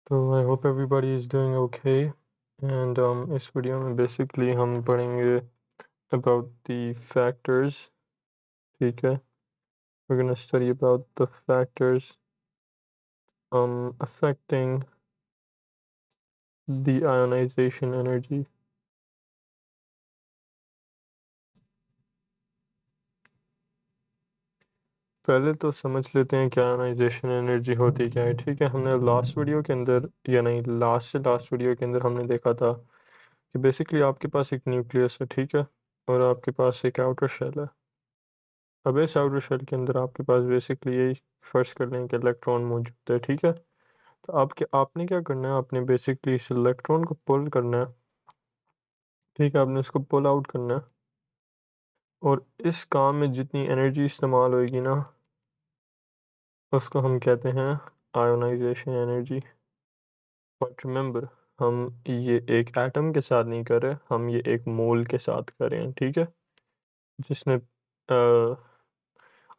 तो I hope everybody is doing okay and इस video में बेसिकली हम पढ़ेंगे अबाउट द फैक्टर्स। ठीक है, we're gonna study about the factors affecting the ionization energy. पहले तो समझ लेते हैं क्या आयोनाइजेशन एनर्जी होती क्या है। ठीक है, हमने लास्ट वीडियो के अंदर या नहीं लास्ट वीडियो के अंदर हमने देखा था कि बेसिकली आपके पास एक न्यूक्लियस है, ठीक है, और आपके पास एक आउटर शेल है। अब इस आउटर शेल के अंदर आपके पास बेसिकली यही फर्ज कर लें कि इलेक्ट्रॉन मौजूद है। ठीक है, तो आपने क्या करना है, आपने बेसिकली इस इलेक्ट्रॉन को पुल करना है। ठीक है, आपने इसको पुल आउट करना है और इस काम में जितनी एनर्जी इस्तेमाल होएगी ना, उसको हम कहते हैं आयोनाइजेशन एनर्जी। बट रिमेंबर, हम ये एक एटम के साथ नहीं कर रहे, हम ये एक मोल के साथ कर रहे हैं। ठीक है, जिसने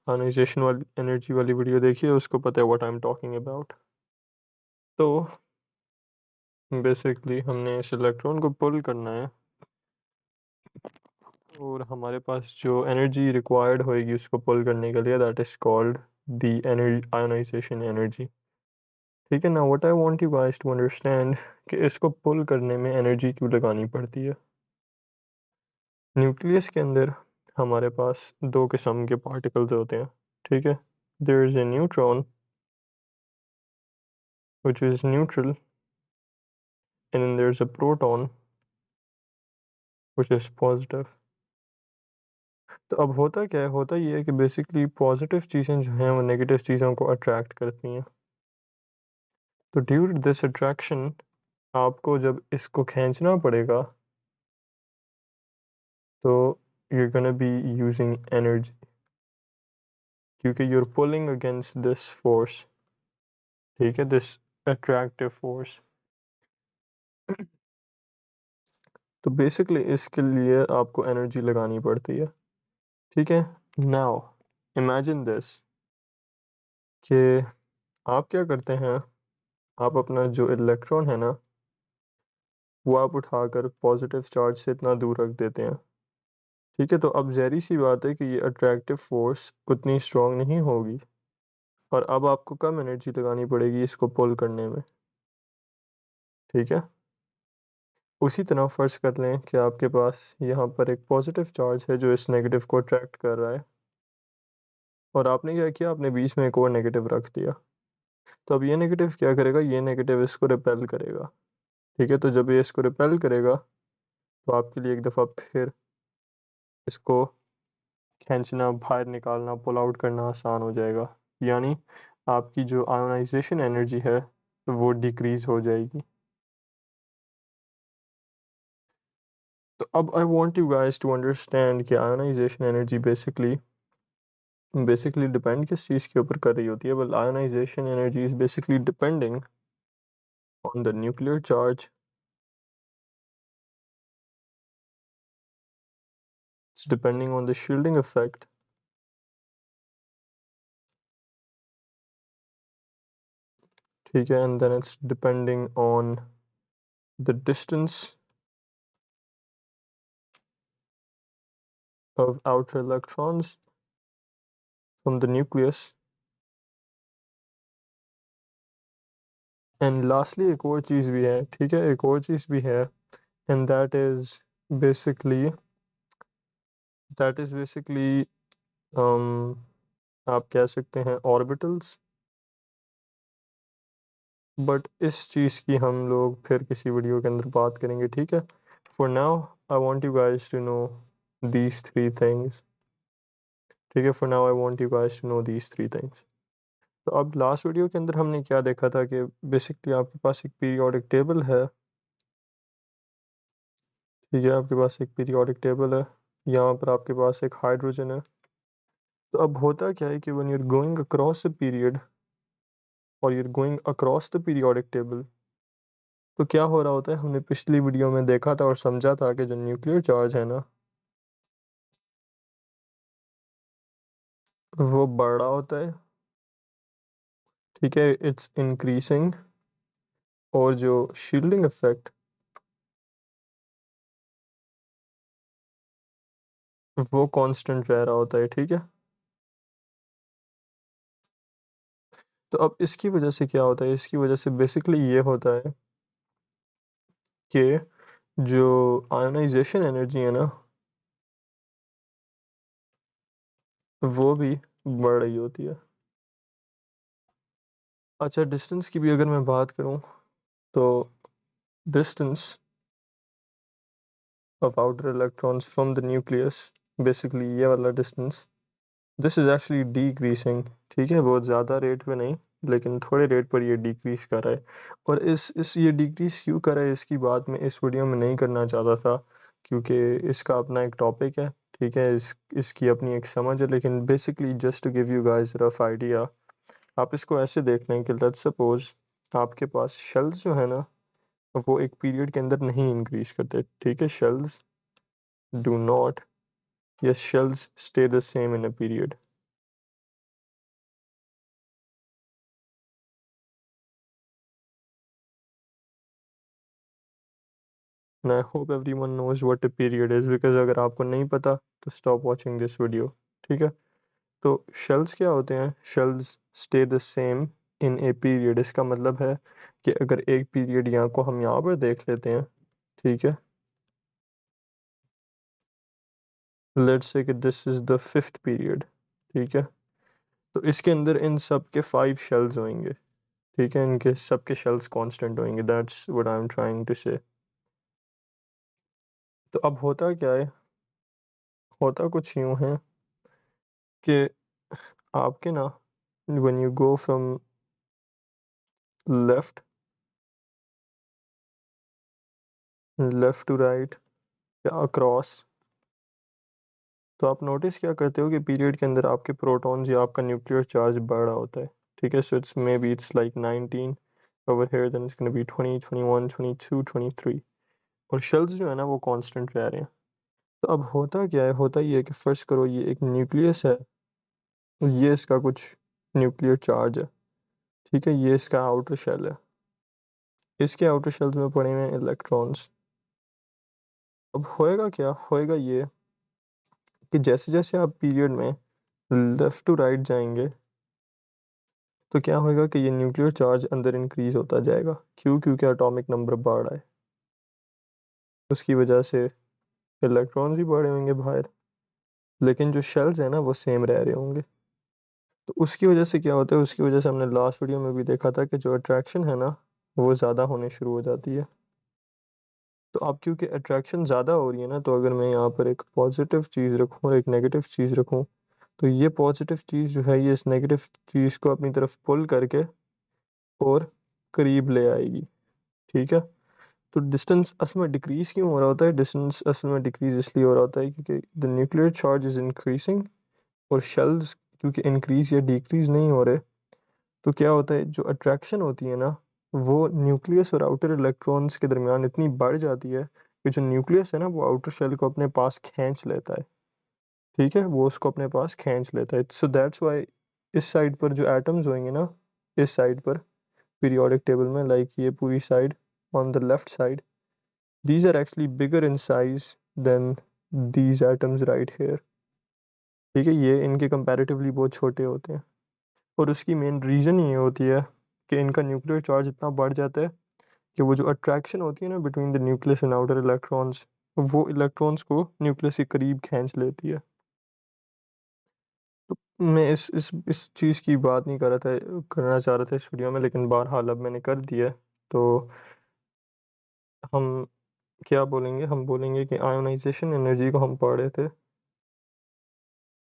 आयोनाइजेशन वाली एनर्जी वाली वीडियो देखी है उसको पता है what I am talking about. तो बेसिकली हमने इस इलेक्ट्रॉन को पुल करना है और हमारे पास जो एनर्जी रिक्वायर्ड होएगी उसको पुल करने के लिए, that is called the energy ionization energy. ठीक है ना, what I want you guys to understand कि इसको पुल करने में एनर्जी क्यों लगानी पड़ती है। न्यूक्लियस के अंदर हमारे पास दो किस्म के पार्टिकल्स होते हैं। ठीक है, there is a neutron which is neutral and then there's a proton which is positive। तो अब होता क्या है, होता ये है कि बेसिकली पॉजिटिव चीज़ें जो हैं वो नेगेटिव चीज़ों को अट्रैक्ट करती हैं। तो ड्यू टू दिस अट्रैक्शन आपको जब इसको खींचना पड़ेगा तो you're gonna be using energy, क्योंकि you're pulling against this force। ठीक है, this attractive force। तो बेसिकली इसके लिए आपको एनर्जी लगानी पड़ती है। ठीक है, नाउ इमेजिन दिस कि आप क्या करते हैं, आप अपना जो इलेक्ट्रॉन है ना वो आप उठाकर पॉजिटिव चार्ज से इतना दूर रख देते हैं। ठीक है, तो अब ज़ाहिर सी बात है कि ये अट्रैक्टिव फोर्स उतनी स्ट्रॉन्ग नहीं होगी और अब आपको कम एनर्जी लगानी पड़ेगी इसको पुल करने में। ठीक है, उसी तरह फ़र्ज कर लें कि आपके पास यहाँ पर एक पॉजिटिव चार्ज है जो इस नेगेटिव को अट्रैक्ट कर रहा है और आपने क्या किया, आपने बीच में एक और नेगेटिव रख दिया। तो अब ये नेगेटिव क्या करेगा, ये नेगेटिव इसको रिपेल करेगा। ठीक है, तो जब ये इसको रिपेल करेगा तो आपके लिए एक दफ़ा फिर इसको खींचना, बाहर निकालना, पुल आउट करना आसान हो जाएगा। यानी आपकी जो आयोनाइजेशन एनर्जी है वो डिक्रीज हो जाएगी। तो अब I want you guys to understand कि आयोनाइजेशन एनर्जी बेसिकली डिपेंड किस चीज़ के ऊपर कर रही होती है। Well, ionization energy is basically depending on the nuclear charge, it's depending on the shielding effect, ठीक है, and then it's depending on the distance of outer electrons from the nucleus, and lastly एक और चीज़ भी है। ठीक है, एक और चीज़ भी है and basically that is basically आप कह सकते हैं ऑर्बिटल्स। बट इस चीज़ की हम लोग फिर किसी वीडियो के अंदर बात करेंगे। ठीक है, for now I want you guys to know these three things. ठीक है, for now I want you guys to know these three things. तो अब लास्ट वीडियो के अंदर हमने क्या देखा था कि बेसिकली आपके पास एक पीरियोडिक टेबल है। ठीक है, आपके पास एक पीरियोडिक टेबल है, यहाँ पर आपके पास एक हाइड्रोजन है। तो अब होता क्या है कि when you are going across a period और you are going across the periodic table, तो क्या हो रहा होता है, हमने पिछली वीडियो में देखा था और समझा था कि जो न्यूक्लियर चार्ज है ना वो बढ़ रहा होता है। ठीक है, इट्स इंक्रीजिंग और जो शील्डिंग इफेक्ट वो कांस्टेंट रह रहा होता है, ठीक है। तो अब इसकी वजह से क्या होता है, इसकी वजह से बेसिकली ये होता है कि जो आयोनाइजेशन एनर्जी है ना वो भी बढ़ रही होती है। अच्छा, डिस्टेंस की भी अगर मैं बात करूं तो distance of outer electrons from the nucleus, basically ये वाला distance, this is actually decreasing, ठीक है। बहुत ज़्यादा रेट पे नहीं, लेकिन थोड़े रेट पर ये डिक्रीज कर रहा है। और इस ये डिक्रीज क्यों कर रहा है इसकी बात मैं इस वीडियो में नहीं करना चाहता था, क्योंकि इसका अपना एक टॉपिक है, ठीक है। इसकी अपनी एक समझ है, लेकिन basically just to give you guys rough idea, आप इसको ऐसे देख लें कि लेट्स सपोज आपके पास शेल्स जो है ना वो एक पीरियड के अंदर नहीं इंक्रीज करते, ठीक है। Shells do not, yes, shells stay the same in a period. And I hope everyone knows what a period is, because अगर आपको नहीं पता तो stop watching this video, ठीक है। तो shells क्या होते हैं, shells stay the same in a period, इसका मतलब है कि अगर एक पीरियड यहाँ को हम यहाँ पर देख लेते हैं, ठीक है। लेट्स से कि this is the fifth period, ठीक है। तो इसके अंदर इन सब के 5 शेल्स होंगे, ठीक है। इनके सबके शेल्स कांस्टेंट होंगे, that's what I am trying to say. तो अब होता क्या है, होता कुछ यूं है कि आपके ना when you go from left left to right या across, तो आप नोटिस क्या करते हो कि पीरियड के अंदर आपके प्रोटॉन्स या आपका न्यूक्लियर चार्ज बढ़ रहा होता है, ठीक है। So it's may be it's like 19 over here, then it's going to be 20, 21, 22, 23, और शेल्स जो है ना वो कांस्टेंट रह रहे हैं। तो अब होता क्या है, होता ये है कि फर्स्ट करो ये एक न्यूक्लियस है, ये इसका कुछ न्यूक्लियर चार्ज है, ठीक है। ये इसका आउटर शेल है, इसके आउटर शेल्स में पड़े हुए हैं इलेक्ट्रॉन्स। अब होएगा क्या, होएगा ये कि जैसे जैसे आप पीरियड में लेफ्ट टू राइट जाएंगे तो क्या होएगा कि ये न्यूक्लियर चार्ज अंदर इंक्रीज होता जाएगा। क्यों, क्योंकि एटॉमिक नंबर बढ़ रहा है, उसकी वजह से इलेक्ट्रॉन्स भी बढ़े होंगे बाहर, लेकिन जो शेल्स हैं ना वो सेम रह रहे होंगे। तो उसकी वजह से क्या होता है, उसकी वजह से हमने लास्ट वीडियो में भी देखा था कि जो अट्रैक्शन है ना वो ज़्यादा होने शुरू हो जाती है। तो अब क्योंकि अट्रैक्शन ज़्यादा हो रही है ना, तो अगर मैं यहाँ पर एक पॉजिटिव चीज़ रखूँ और एक नेगेटिव चीज़ रखूँ, तो ये पॉजिटिव चीज़ जो है ये इस नेगेटिव चीज़ को अपनी तरफ पुल करके और करीब ले आएगी, ठीक है। तो डिस्टेंस असल में डिक्रीज क्यों हो रहा होता है, डिस्टेंस असल में डिक्रीज इसलिए हो रहा होता है क्योंकि the nuclear charge is increasing, और शेल्स क्योंकि इंक्रीज या डिक्रीज नहीं हो रहे, तो क्या होता है जो अट्रैक्शन होती है ना वो न्यूक्लियस और आउटर इलेक्ट्रॉन्स के दरमियान इतनी बढ़ जाती है कि जो न्यूक्लियस है ना वो आउटर शेल को अपने पास खींच लेता है, ठीक है। वो उसको अपने पास खींच लेता है। सो दैट्स वाई इस साइड पर जो एटम्स होंगे ना, इस साइड पर पीरियोडिक टेबल में, लाइक ये पूरी side on the left side, these are actually bigger in size than these atoms right here, ठीक है। ये इनके कंपैरेटिवली बहुत छोटे होते हैं, और उसकी मेन रीज़न ये होती है कि इनका न्यूक्लियर चार्ज इतना बढ़ जाता है कि वो जो अट्रैक्शन होती है ना between the nucleus and outer electrons, वो इलेक्ट्रॉन्स को न्यूक्लियस के करीब खींच लेती है। तो मैं इस चीज़ की बात नहीं कर रहा था, करना चाह रहा था इस वीडियो में, लेकिन बहरहाल अब मैंने कर दिया। तो हम क्या बोलेंगे, हम बोलेंगे कि आयोनाइजेशन एनर्जी को हम पढ़ रहे थे,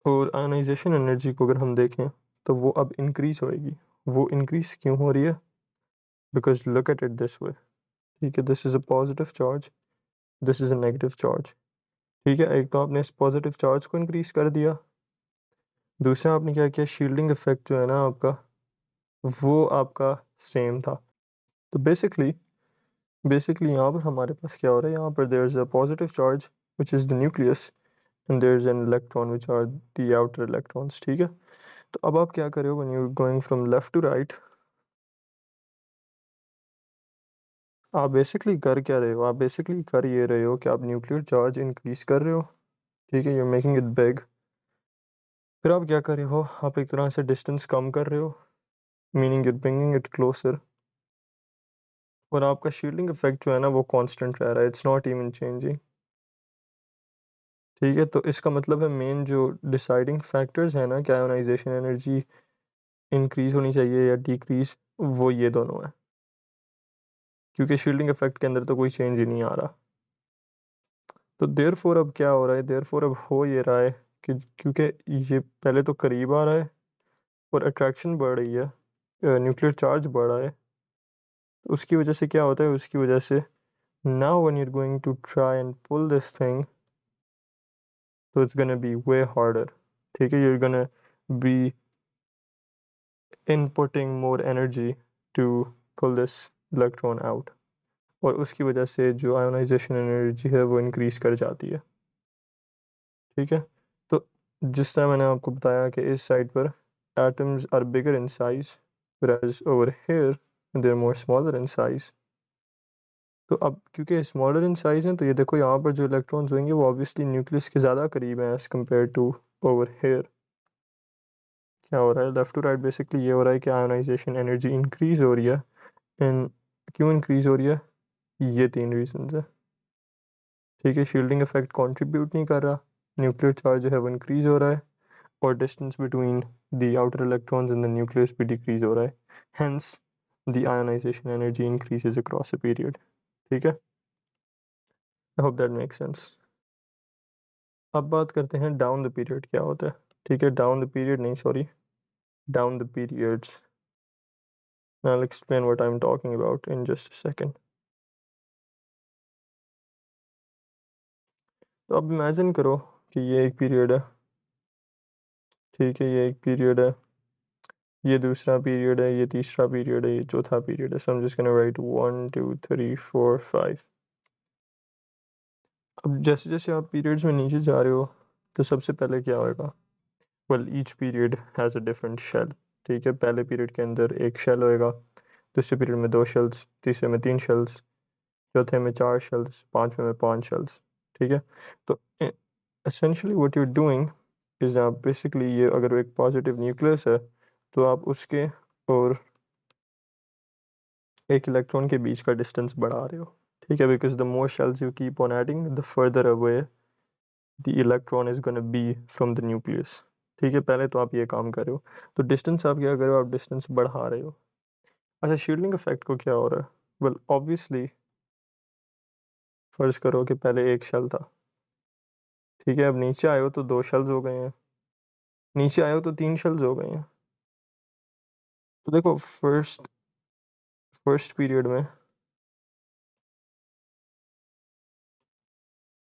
और आयोनाइजेशन एनर्जी को अगर हम देखें तो वो अब इंक्रीज होएगी। वो इंक्रीज क्यों हो रही है, because look at it this way, ठीक है। This is a positive charge, this is a negative charge, ठीक है। एक तो आपने इस पॉजिटिव चार्ज को इंक्रीज कर दिया, दूसरा आपने क्या किया, शील्डिंग इफेक्ट जो है ना आपका वो आपका सेम था। तो बेसिकली यहाँ पर हमारे पास क्या हो रहा है, यहाँ पर there is a positive charge which is the nucleus, and there is an electron which are the outer electrons, ठीक है। तो अब आप क्या कर रहे हो, when you going from left to right, आप बेसिकली कर क्या रहे हो? आप बेसिकली कर ये रहे हो कि आप न्यूक्लियर चार्ज इंक्रीज़ कर रहे हो, ठीक है? You are making it big. फिर आप क्या कर रहे हो? आप एक तरह से डिस्टेंस कम कर रहे हो, meaning you are bringing it closer, और आपका शील्डिंग इफ़ेक्ट जो है ना वो कांस्टेंट रह रहा है, इट्स नॉट इवन चेंजिंग, ठीक है? तो इसका मतलब है मेन जो डिसाइडिंग फैक्टर्स हैं ना कि आयोनाइज़ेशन एनर्जी इंक्रीज़ होनी चाहिए या डिक्रीज़, वो ये दोनों हैं, क्योंकि शील्डिंग इफ़ेक्ट के अंदर तो कोई चेंज ही नहीं आ रहा। तो देयरफॉर अब क्या हो रहा है? देयरफॉर अब हो ये रहा है कि क्योंकि ये पहले तो करीब आ रहा है और अट्रैक्शन बढ़ रही है, न्यूक्लियर चार्ज बढ़ रहा है, तो उसकी वजह से क्या होता है? उसकी वजह से now when you are going to try and pull this thing, तो it's gonna be way harder, ठीक है? You are gonna be inputting more energy to pull this electron out, और उसकी वजह से जो आयोनाइजेशन एनर्जी है वो इंक्रीज कर जाती है, ठीक है? तो जिस तरह मैंने आपको बताया कि इस साइड पर atoms are bigger in size, whereas over here they're more smaller in size. तो अब क्योंकि स्मॉलर इन साइज़ हैं, तो ये देखो यहाँ पर जो इलेक्ट्रॉन्स होंगे वो ऑब्वियसली न्यूक्लियस के ज़्यादा करीब हैं as compare to over here. क्या हो रहा है? लेफ़्ट टू राइट बेसिकली ये हो रहा है कि आयोनाइजेशन एनर्जी इंक्रीज़ हो रही है। एंड क्यों इंक्रीज़ हो रही है? ये तीन रीजंस है, ठीक है? शील्डिंग इफेक्ट कंट्रीब्यूट नहीं कर रहा, न्यूक्लियर चार्ज जो है वो इंक्रीज़ हो रहा है, और distance between the outer electrons and the nucleus भी डिक्रीज़ हो रहा है, hence the ionization energy increases across a period, ठीक है? I hope that makes sense. अब बात करते हैं डाउन द पीरियड क्या होता है, ठीक है? डाउन द पीरियड नहीं, sorry, down the periods. I'll explain what I'm talking about in just a second. तो अब इमेजिन करो कि ये एक पीरियड है, ठीक है? ये एक पीरियड है, ये दूसरा पीरियड है, ये तीसरा पीरियड है, ये चौथा पीरियड है। सो I'm just gonna write 1 2 3 4 5। अब जैसे जैसे आप पीरियड्स में नीचे जा रहे हो, तो सबसे पहले क्या होएगा? Well each period has a different shell, ठीक है? पहले पीरियड के अंदर एक शेल होएगा, दूसरे पीरियड में दो शेल्स, तीसरे में तीन शेल्स, चौथे में चार शेल्स, पांचवें में पांच शेल्स, ठीक है? तो essentially what you are doing is आप बेसिकली, ये अगर एक पॉजिटिव न्यूक्लियस है तो आप उसके और एक इलेक्ट्रॉन के बीच का डिस्टेंस बढ़ा रहे हो, ठीक है? Because the more shells you keep on adding the further away the electron is gonna be from the nucleus, ठीक है? पहले तो आप ये काम कर रहे हो, तो डिस्टेंस आप क्या कर रहे हो? आप डिस्टेंस बढ़ा रहे हो। अच्छा, शील्डिंग इफेक्ट को क्या हो रहा है? वेल ऑब्वियसली फर्ज करो कि पहले एक शेल था, ठीक है? अब नीचे आए हो तो दो शेल्स हो गए हैं, नीचे आए हो तो तीन शेल्स हो गए हैं। तो देखो फर्स्ट फर्स्ट पीरियड में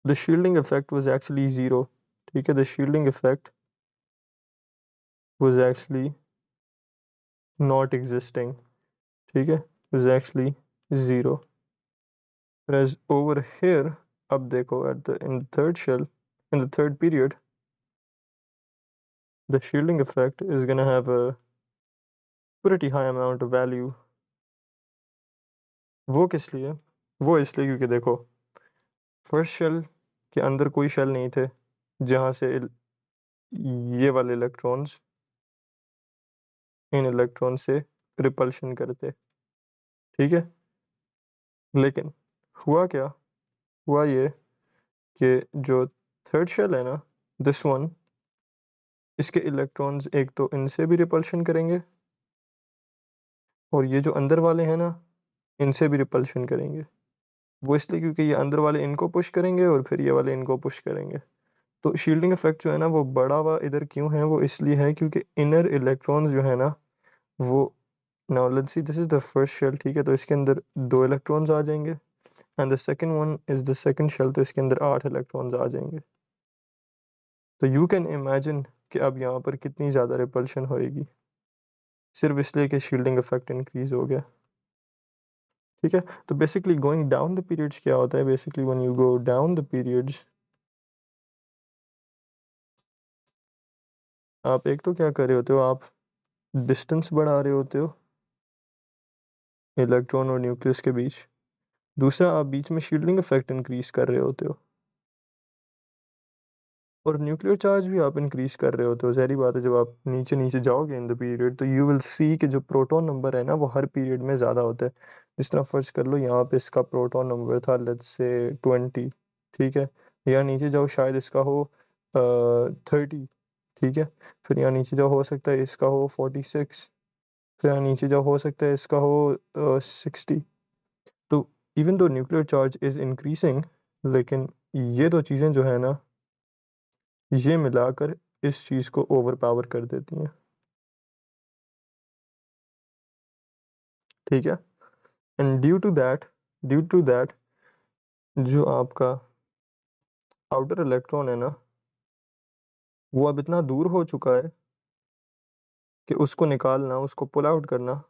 the shielding effect was actually zero, ठीक है? The shielding effect was actually not existing, ठीक है? Was actually zero, whereas over here, अब देखो at the in the third shell, in the third period, the shielding effect is gonna have a pretty high amount of value. वो किस लिए? वो इसलिए क्योंकि देखो फर्स्ट शेल के अंदर कोई शेल नहीं थे जहाँ से ये वाले इलेक्ट्रॉन्स इन इलेक्ट्रॉन से रिपल्शन करते, ठीक है? लेकिन हुआ क्या? हुआ ये कि जो थर्ड शेल है ना, दिस वन, इसके इलेक्ट्रॉन्स एक तो इनसे भी रिपल्शन करेंगे, और ये जो अंदर वाले हैं ना, इनसे भी रिपल्शन करेंगे। वो इसलिए क्योंकि ये अंदर वाले इनको पुश करेंगे और फिर ये वाले इनको पुश करेंगे। तो शील्डिंग इफेक्ट जो है ना वो बड़ा हुआ इधर क्यों है? वो इसलिए है क्योंकि इनर इलेक्ट्रॉन्स जो है ना वो, now let's see, this is the first shell, ठीक है? तो इसके अंदर दो इलेक्ट्रॉन्स आ जाएंगे, and the second one is the second shell, तो इसके अंदर आठ इलेक्ट्रॉन्स आ जाएंगे। तो यू कैन इमेजिन कि अब यहाँ पर कितनी ज़्यादा रिपल्शन होएगी, सिर्फ इसलिए कि शील्डिंग इफेक्ट इंक्रीज हो गया, ठीक है? तो basically going down the periods क्या होता है? Basically when you go down the periods, आप एक तो क्या कर रहे होते हो? आप डिस्टेंस बढ़ा रहे होते हो इलेक्ट्रॉन और न्यूक्लियस के बीच, दूसरा, आप बीच में शील्डिंग इफेक्ट इंक्रीज कर रहे होते हो, और न्यूक्लियर चार्ज भी आप इंक्रीज कर रहे होते हो। ज़ाहिर बात है, जब आप नीचे नीचे जाओगे इन द पीरियड तो यू विल सी कि जो प्रोटॉन नंबर है ना वो हर पीरियड में ज़्यादा होता है। जिस तरह फर्ज कर लो यहाँ पे इसका प्रोटॉन नंबर था लेट्स से 20, ठीक है। यहाँ नीचे जाओ शायद इसका हो 30, ठीक है। फिर यहाँ नीचे जाओ हो सकता है इसका हो 46, फिर यहाँ नीचे जाओ हो सकता है इसका हो 60। तो even though nuclear charge is increasing, लेकिन ये दो चीज़ें जो है ना ये मिलाकर इस चीज़ को ओवर पावर कर देती हैं, ठीक है। एंड ड्यू टू दैट जो आपका आउटर इलेक्ट्रॉन है ना वो अब इतना दूर हो चुका है कि उसको निकालना, उसको पुल आउट करना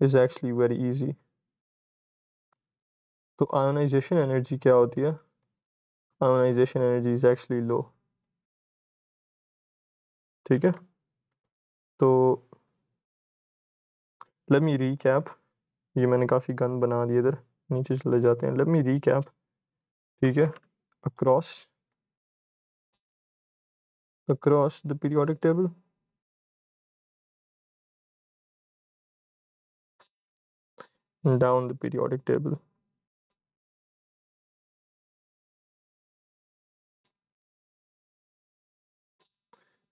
इज़ एक्चुअली वेरी इजी। तो आयोनाइजेशन एनर्जी क्या होती है? Ionization energy is actually low, ठीक है। तो लेट मी रीकैप, ये मैंने काफ़ी गन बना दिए इधर, नीचे चले जाते हैं। लेट मी रीकैप, ठीक है। Across across the periodic table, down the periodic table,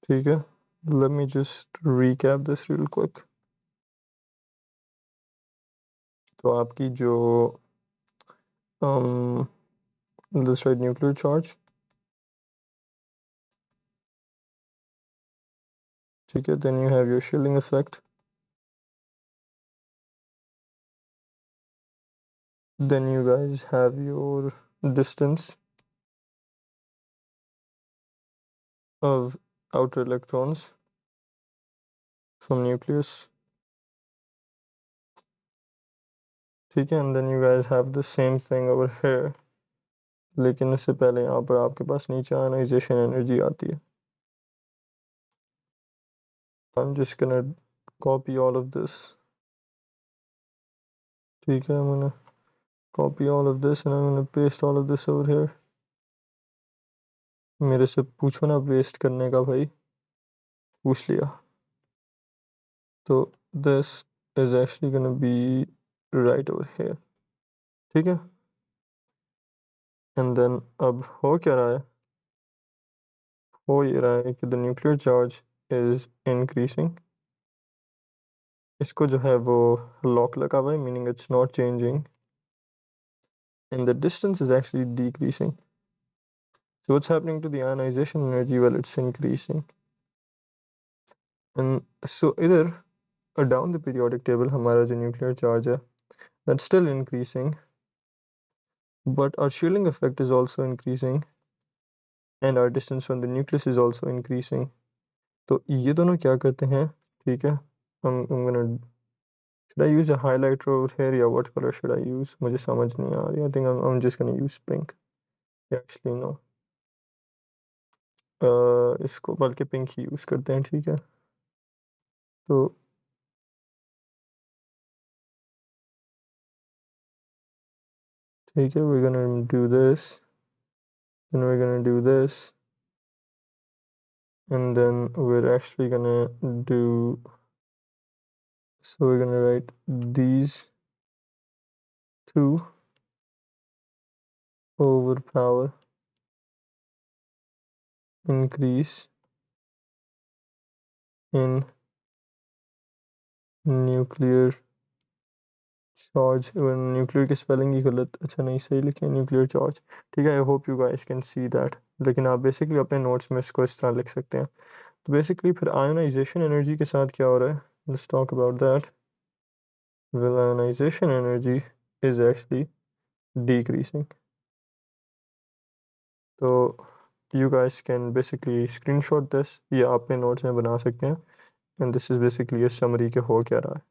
ठीक है। Let me just recap this real quick. तो आपकी जो um, let's write nuclear charge, ठीक है। Then you have your shielding effect, then you guys have your distance of outer electrons from nucleus, ठीक है। And then you guys have the same thing over here, लेकिन उससे पहले यहाँ पर आपके पास नीचे आयोनाइजेशन एनर्जी आती है। I'm just gonna copy all of this, ठीक है। I'm gonna copy all of this and I'm gonna paste all of this over here. मेरे से पूछो ना पेस्ट करने का भाई, पूछ लिया। तो this is actually gonna be right over here, ठीक है। and then अब हो क्या रहा है? हो ये रहा है कि the nuclear charge is increasing, इसको जो है वो लॉक लगा हुआ है, meaning it's not changing, and the distance is actually decreasing. So what's happening to the ionization energy? Well, it's increasing. And so इधर down the periodic table हमारा जो nuclear charge है that's still increasing, but our shielding effect is also increasing and our distance from the nucleus is also increasing. तो ये दोनों क्या करते हैं, ठीक है। I'm gonna should I use a highlighter over here या what color should I use? मुझे समझ नहीं आ रही। I think I'm just gonna use pink. Actually no, इसको बल्कि पिंक ही यूज़ करते हैं, ठीक है। तो ठीक है, we're gonna do this, then we're gonna do this, and then we're actually gonna do, so we're gonna write these two overpower increase in nuclear charge. Nuclear की स्पेलिंग ही गलत, अच्छा नहीं सही लिखे, न्यूक्लियर चार्ज, ठीक है। I hope you guys can see that, लेकिन आप बेसिकली अपने नोट्स में इसको इस तरह लिख सकते हैं। तो बेसिकली फिर आयोनाइजेशन एनर्जी के साथ क्या हो रहा है, let's talk about that. Well, ionization energy is actually decreasing. तो you guys can basically screenshot this या अपने नोट्स में बना सकते हैं, and this is basically a summary के हो क्या रहा है।